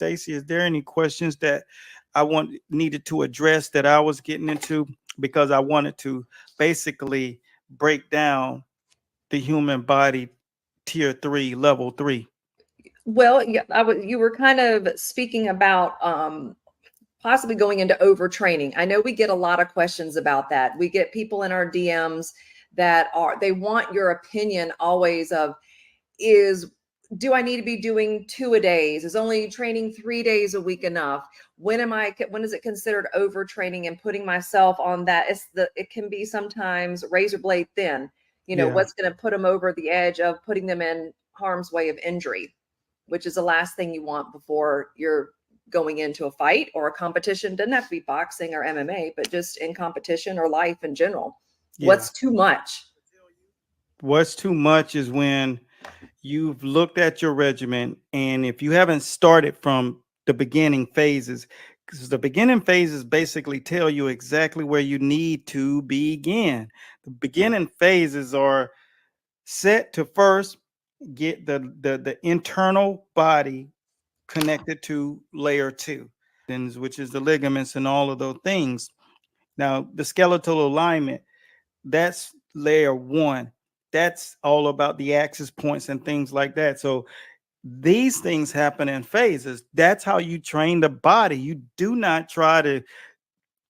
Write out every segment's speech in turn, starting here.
Stacy, is there any questions that needed to address that I was getting into? Because I wanted to basically break down the human body tier three, level three. Well, yeah, you were kind of speaking about possibly going into overtraining. I know we get a lot of questions about that. We get people in our DMs that they want your opinion always of, is do I need to be doing 2-a-days? Is only training 3 days a week enough? When is it considered overtraining and putting myself on that? It can be sometimes razor blade thin, Yeah. what's going to put them over the edge of putting them in harm's way of injury, which is the last thing you want before you're going into a fight or a competition. Doesn't have to be boxing or MMA, but just in competition or life in general. Yeah. What's too much? What's too much is when you've looked at your regimen, and if you haven't started from the beginning phases, because the beginning phases basically tell you exactly where you need to begin. The beginning phases are set to first get the internal body connected to layer two, which is the ligaments and all of those things. Now, the skeletal alignment, that's layer one. That's all about the axis points and things like that. So these things happen in phases. That's how you train the body. You do not try to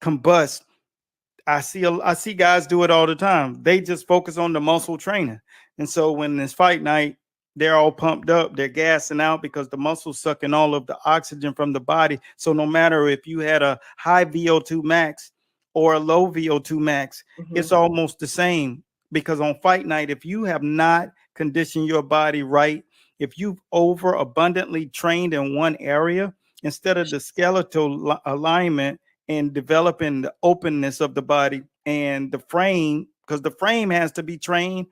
combust. I see guys do it all the time. They just focus on the muscle training. And so when it's fight night, they're all pumped up, they're gassing out because the muscles sucking all of the oxygen from the body. So no matter if you had a high VO2 max or a low VO2 max, it's almost the same, because on fight night, if you have not conditioned your body right, if you've over abundantly trained in one area instead of the skeletal alignment and developing the openness of the body and the frame, because the frame has to be trained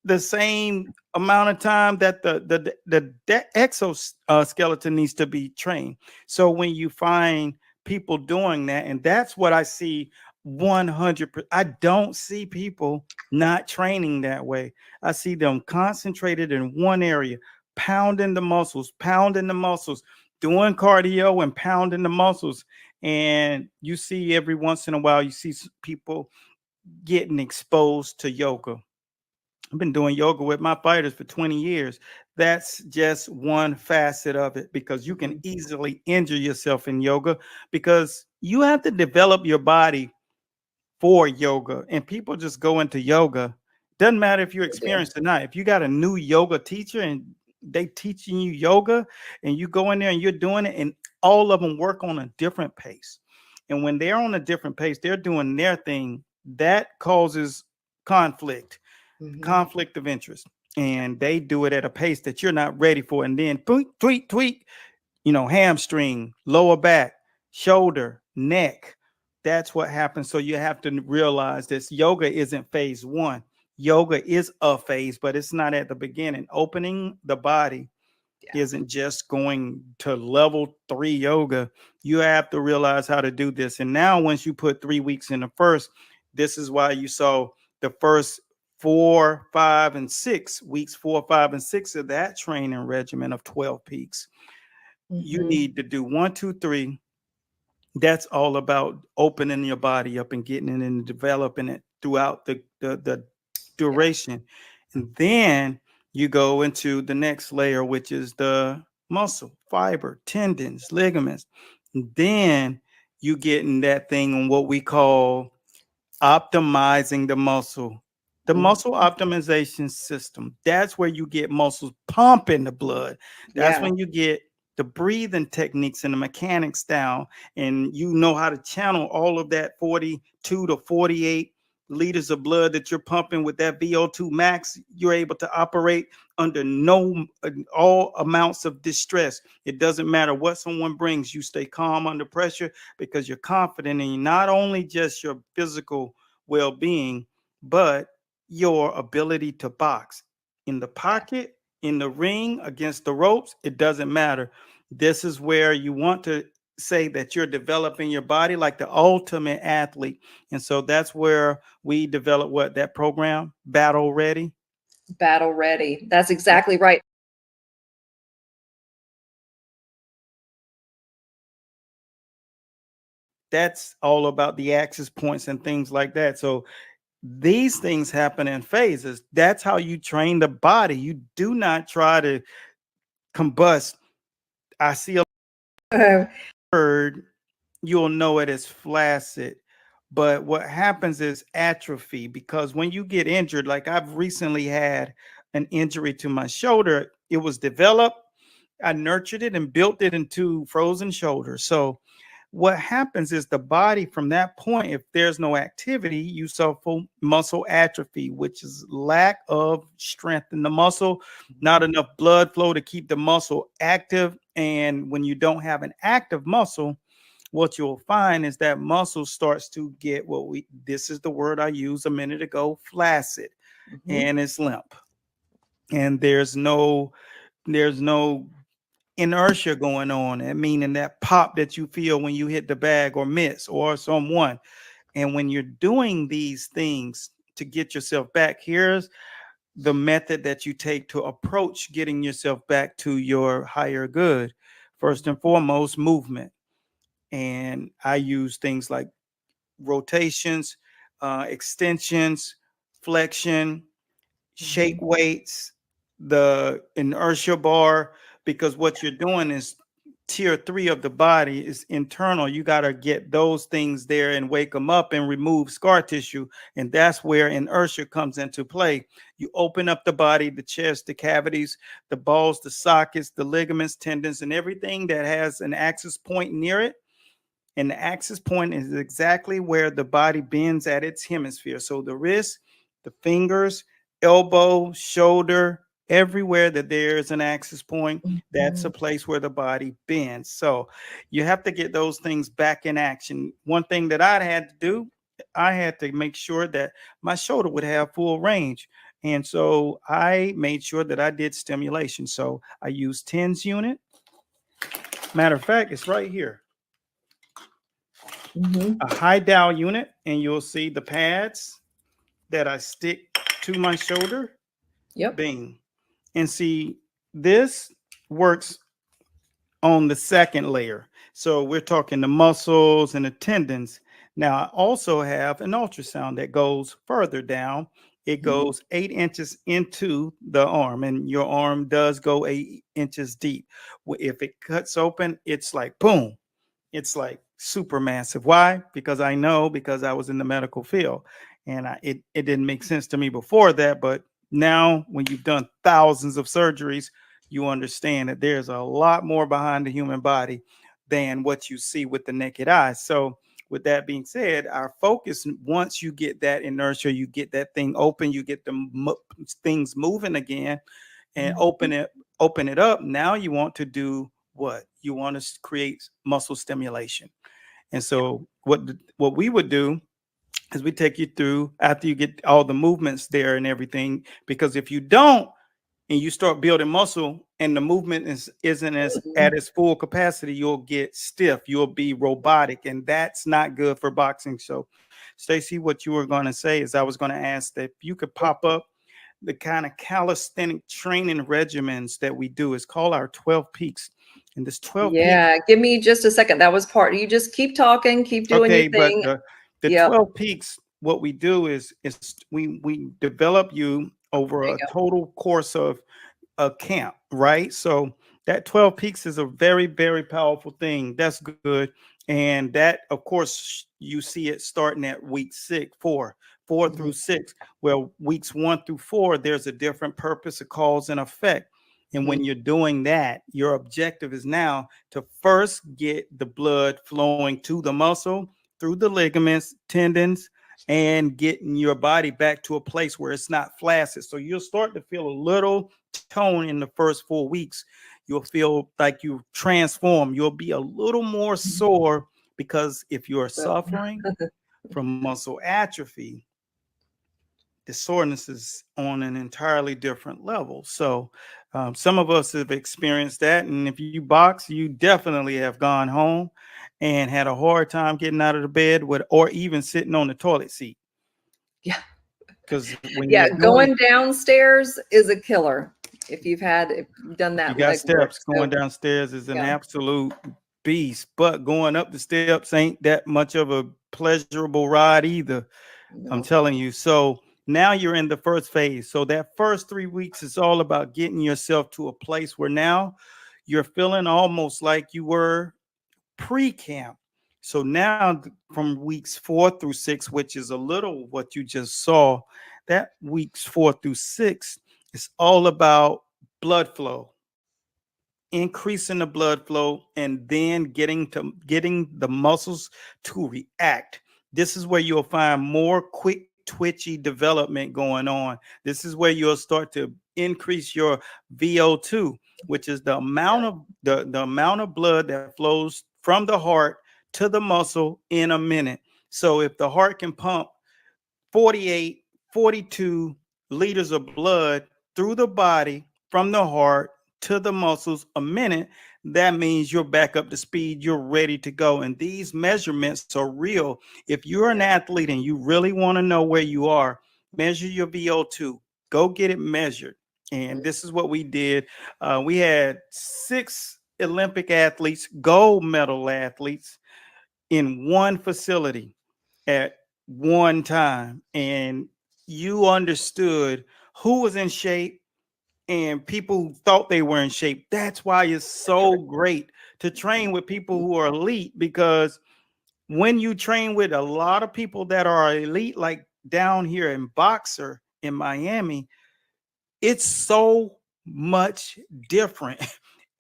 the same amount of time that the exoskeleton needs to be trained. So when you find people doing that, and that's what I see 100%, I don't see people not training that way. I see them concentrated in one area, pounding the muscles, doing cardio and pounding the muscles. And you see every once in a while, you see people getting exposed to yoga. I've been doing yoga with my fighters for 20 years. That's just one facet of it, because you can easily injure yourself in yoga because you have to develop your body for yoga. And people just go into yoga. Doesn't matter if you're experienced or not. If you got a new yoga teacher and they teaching you yoga and you go in there and you're doing it, and all of them work on a different pace. And when they're on a different pace, they're doing their thing. That causes conflict, conflict of interest. And they do it at a pace that you're not ready for. And then tweak, tweak, tweak, hamstring, lower back, shoulder, neck. That's what happens. So you have to realize this: yoga isn't phase one. Yoga is a phase, but it's not at the beginning. Opening the body isn't just going to level 3 yoga. You have to realize how to do this. And now, once you put 3 weeks in the first, this is why you saw the first 4, 5, and 6 weeks, 4, 5, and 6 of that training regimen of 12 peaks. You need to do 1, 2, 3. That's all about opening your body up and getting it and developing it throughout the duration. And then you go into the next layer, which is the muscle, fiber, tendons, ligaments. And then you get in that thing on what we call optimizing the muscle. The muscle optimization system. That's where you get muscles pumping the blood. That's when you get the breathing techniques and the mechanics down, and you know how to channel all of that 42 to 48 liters of blood that you're pumping with that VO2 max. You're able to operate under all amounts of distress. It doesn't matter what someone brings. You stay calm under pressure because you're confident in not only just your physical well-being, but your ability to box in the pocket, in the ring, against the ropes. It doesn't matter. This is where you want to say that you're developing your body like the ultimate athlete. And so that's where we develop that program, Battle Ready. Battle Ready. That's exactly right. that's all about the axis points and things like that. So these things happen in phases. That's how you train the body. You do not try to combust. I see a Uh, word, you'll know it as flaccid. But what happens is atrophy, because when you get injured, like I've recently had an injury to my shoulder, it was developed. I nurtured it and built it into frozen shoulder. So what happens is the body from that point, if there's no activity, you suffer muscle atrophy, which is lack of strength in the muscle, not enough blood flow to keep the muscle active. And when you don't have an active muscle, what you'll find is that muscle starts to get this is the word I used a minute ago, flaccid, mhm. and it's limp. And there's no inertia going on, and meaning that pop that you feel when you hit the bag or miss or someone. And when you're doing these things to get yourself back, here's the method that you take to approach getting yourself back to your higher good. First and foremost, movement. And I use things like rotations, extensions, flexion, shake Mhm. weights, the inertia bar, because what you're doing is tier 3 of the body is internal. You got to get those things there and wake them up and remove scar tissue. And that's where inertia comes into play. You open up the body, the chest, the cavities, the balls, the sockets, the ligaments, tendons, and everything that has an axis point near it. And the axis point is exactly where the body bends at its hemisphere. So the wrist, the fingers, elbow, shoulder, everywhere that there's an axis point, that's a Mhm. place where the body bends. So you have to get those things back in action. One thing that I had to do, I had to make sure that my shoulder would have full range. And so I made sure that I did stimulation. So I used TENS unit. Matter of fact, it's right here. Mhm. A high dial unit, and you'll see the pads that I stick to my shoulder. Yep. Bing. And see, this works on the second layer. So we're talking the muscles and the tendons. Now, I also have an ultrasound that goes further down. It Mhm. goes 8 inches into the arm, and your arm does go 8 inches deep. If it cuts open, it's like boom, it's like super massive. Why? Because I know, because I was in the medical field, and it didn't make sense to me before that. But now, when you've done thousands of surgeries, you understand that there's a lot more behind the human body than what you see with the naked eye. So, with that being said, our focus, once you get that inertia, you get that thing open, you get the things moving again, and Mhm. open it up. Now you want to do what? You want to create muscle stimulation. And so what we would do is we take you through after you get all the movements there and everything, because if you don't and you start building muscle and the movement isn't as at Mhm. its full capacity, you'll get stiff, you'll be robotic, and that's not good for boxing. So Stacy, what you were going to say is I was going to ask that if you could pop up the kind of calisthenic training regimens that we do. Is called our 12 peaks. And this 12 peaks, Yeah, give me just a second. That was part. You just keep talking, keep doing your okay, but thing. the Yep. 12 peaks, what we do is we develop you over There you a go. total course of a camp, right? So that 12 peaks is a very, very powerful thing. That's good. And that, of course, you see it starting at week 4 Mhm. through 6. Well, weeks 1 through 4, there's a different purpose, a cause and effect. And Mhm. when you're doing that, your objective is now to first get the blood flowing to the muscle through the ligaments, tendons, and getting your body back to a place where it's not flaccid. So you'll start to feel a little tone in the first 4 weeks. You'll feel like you transform. You'll be a little more sore, because if you're So, suffering from muscle atrophy, the soreness is on an entirely different level. So, some of us have experienced that. And if you box, you definitely have gone home and had a hard time getting out of the bed or even sitting on the toilet seat. yeah. Because when Yeah, you're doing, going downstairs is a killer if you've done if you that got legwork. steps, going So, downstairs is an yeah. absolute beast, but going up the steps ain't that much of a pleasurable ride either. I'm No. telling you. So now you're in the first phase. So that first 3 weeks is all about getting yourself to a place where now you're feeling almost like you were pre-camp. So now from weeks 4 through 6, which is a little what you just saw, that weeks 4 through 6 is all about blood flow, increasing the blood flow, and then getting the muscles to react. This is where you'll find more quick twitchy development going on. This is where you'll start to increase your VO2, which is the amount of the amount of blood that flows from the heart to the muscle in a minute. So if the heart can pump 48, 42 liters of blood through the body from the heart to the muscles a minute, that means you're back up to speed. You're ready to go. And these measurements are real. If you're an athlete and you really want to know where you are, measure your VO2. Go get it measured. And this is what we did. We had 6 Olympic athletes, gold medal athletes, in one facility at one time, and you understood who was in shape and people who thought they were in shape. That's why it's so great to train with people who are elite, because when you train with a lot of people that are elite, like down here in Boxer in Miami, it's so much different.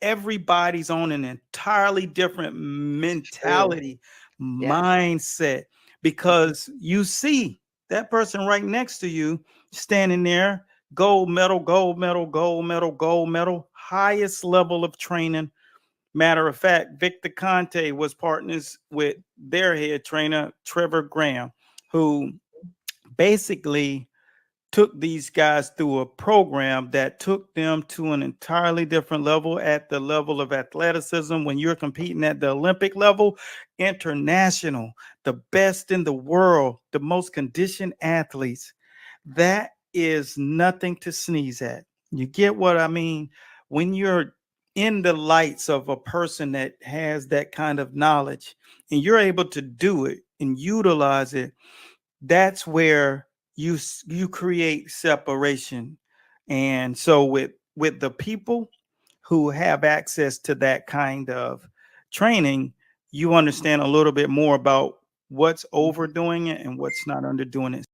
Everybody's on an entirely different mentality, mindset, because you see that person right next to you standing there, gold medal, gold medal, gold medal, gold medal, highest level of training. Matter of fact, Victor Conte was partners with their head trainer, Trevor Graham, who basically took these guys through a program that took them to an entirely different level, at the level of athleticism. When you're competing at the Olympic level, international, the best in the world, the most conditioned athletes, that is nothing to sneeze at. You get what I mean? When you're in the lights of a person that has that kind of knowledge and you're able to do it and utilize it, that's where you create separation. And so with the people who have access to that kind of training, you understand a little bit more about what's overdoing it and what's not underdoing it.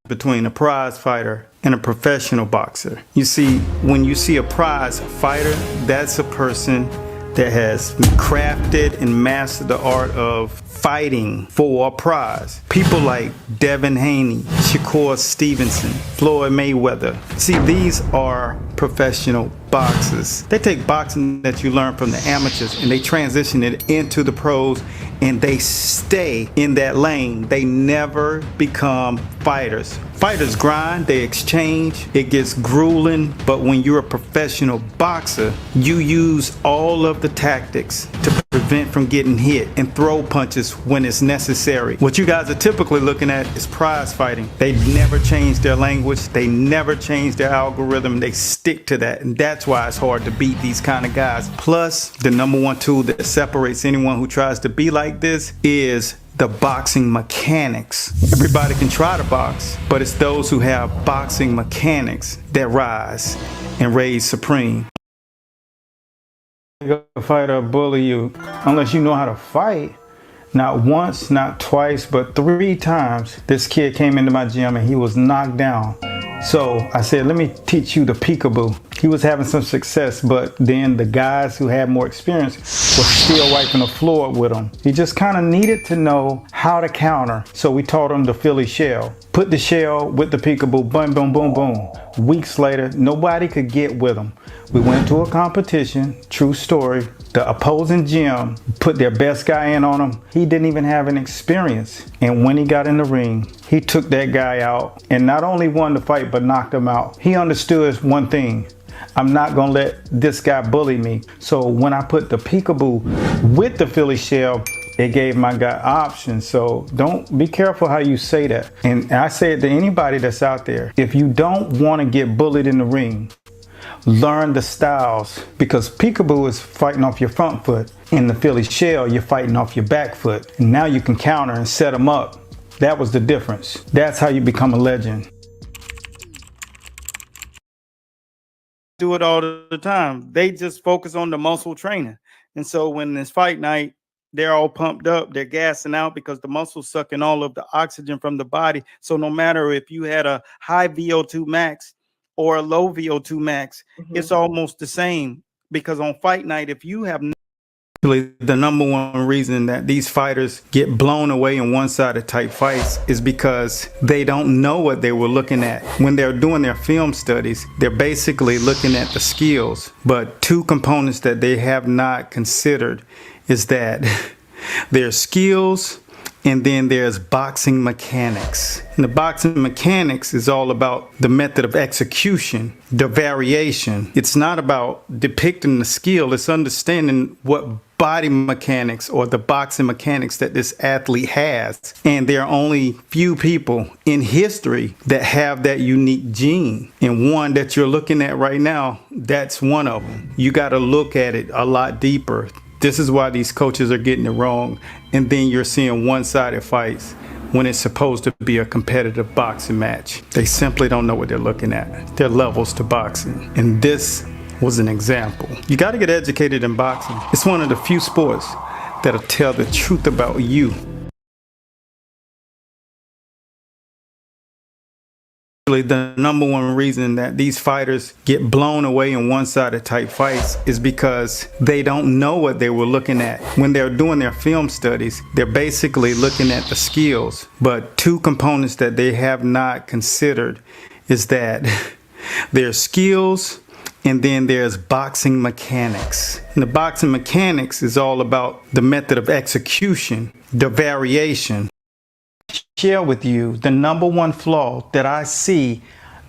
Between a prize fighter and a professional boxer. You see, when you see a prize fighter, that's a person that has crafted and mastered the art of fighting for a prize. People like Devin Haney, Shakur Stevenson, Floyd Mayweather. See, these are professional boxers. They take boxing that you learn from the amateurs and they transition it into the pros, and they stay in that lane. They never become fighters. Fighters grind, they exchange, it gets grueling, but when you're a professional boxer, you use all of the tactics to prevent from getting hit and throw punches when it's necessary. What you guys are typically looking at is prize fighting. They never change their language, they never change their algorithm, they stick to that, and that's why it's hard to beat these kind of guys. Plus, the number one tool that separates anyone who tries to be like this is the boxing mechanics. Everybody can try to box, but it's those who have boxing mechanics that rise and reign supreme. A fighter bully you unless you know how to fight. Not once, not twice, but 3 times this kid came into my gym and he was knocked down. So I said, let me teach you the peekaboo. He was having some success, but then the guys who had more experience were still wiping the floor with him. He just kind of needed to know how to counter. So we taught him the Philly shell. Put the shell with the peekaboo, boom, boom, boom, boom. Weeks later, nobody could get with him. We went to a competition, true story. The opposing gym put their best guy in on him. He didn't even have an experience. And when he got in the ring, he took that guy out and not only won the fight, but knocked him out. He understood one thing. I'm not gonna let this guy bully me. So when I put the Peekaboo with the Philly shell, it gave my guy options. So don't be careful how you say that. And I say it to anybody that's out there. If you don't want to get bullied in the ring, learn the styles, because Peekaboo is fighting off your front foot. In the Philly shell, you're fighting off your back foot. And now you can counter and set them up. That was the difference. That's how you become a legend. Do it all the time. They just focus on the muscle training. And so when it's fight night, they're all pumped up, they're gassing out because the muscles sucking all of the oxygen from the body. So no matter if you had a high VO2 max or a low VO2 max, it's almost the same, because on fight night, if you have the number one reason that these fighters get blown away in one-sided type fights is because they don't know what they were looking at. When they're doing their film studies, they're basically looking at the skills. But two components that they have not considered is that there's skills and then there's boxing mechanics. And the boxing mechanics is all about the method of execution, the variation. It's not about depicting the skill, it's understanding what body mechanics or the boxing mechanics that this athlete has. And there are only few people in history that have that unique gene. And one that you're looking at right now, that's one of them. You got to look at it a lot deeper. This is why these coaches are getting it wrong. And then you're seeing one-sided fights when it's supposed to be a competitive boxing match. They simply don't know what they're looking at. There are levels to boxing. And this was an example. You got to get educated in boxing. It's one of the few sports that'll tell the truth about you. The number one reason that these fighters get blown away in one-sided type fights is because they don't know what they were looking at. When they're doing their film studies, they're basically looking at the skills. But two components that they have not considered is that there's skills and then there's boxing mechanics. And the boxing mechanics is all about the method of execution, the variation. Share with you the number one flaw that I see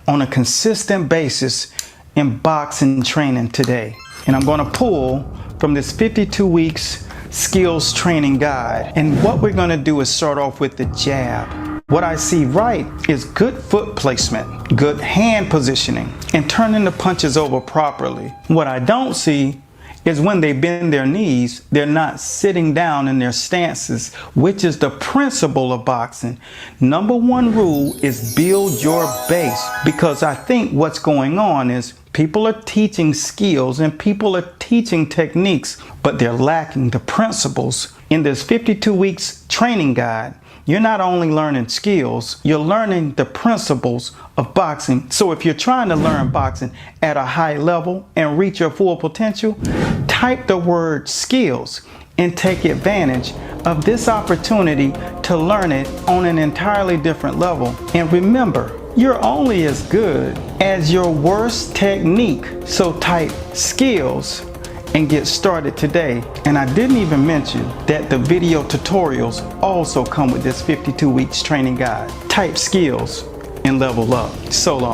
on a consistent basis in boxing training today. And I'm going to pull from this 52 weeks skills training guide. And what we're going to do is start off with the jab. What I see right is good foot placement, good hand positioning, and turning the punches over properly. What I don't see is when they bend their knees, they're not sitting down in their stances, which is the principle of boxing. Number one rule is build your base, because I think what's going on is people are teaching skills and people are teaching techniques, but they're lacking the principles. In this 52 weeks training guide, you're not only learning skills, you're learning the principles of boxing. So if you're trying to learn boxing at a high level and reach your full potential, type the word skills and take advantage of this opportunity to learn it on an entirely different level. And remember, you're only as good as your worst technique. So type skills and get started today. And I didn't even mention that the video tutorials also come with this 52 weeks training guide. Type skills and level up. So long.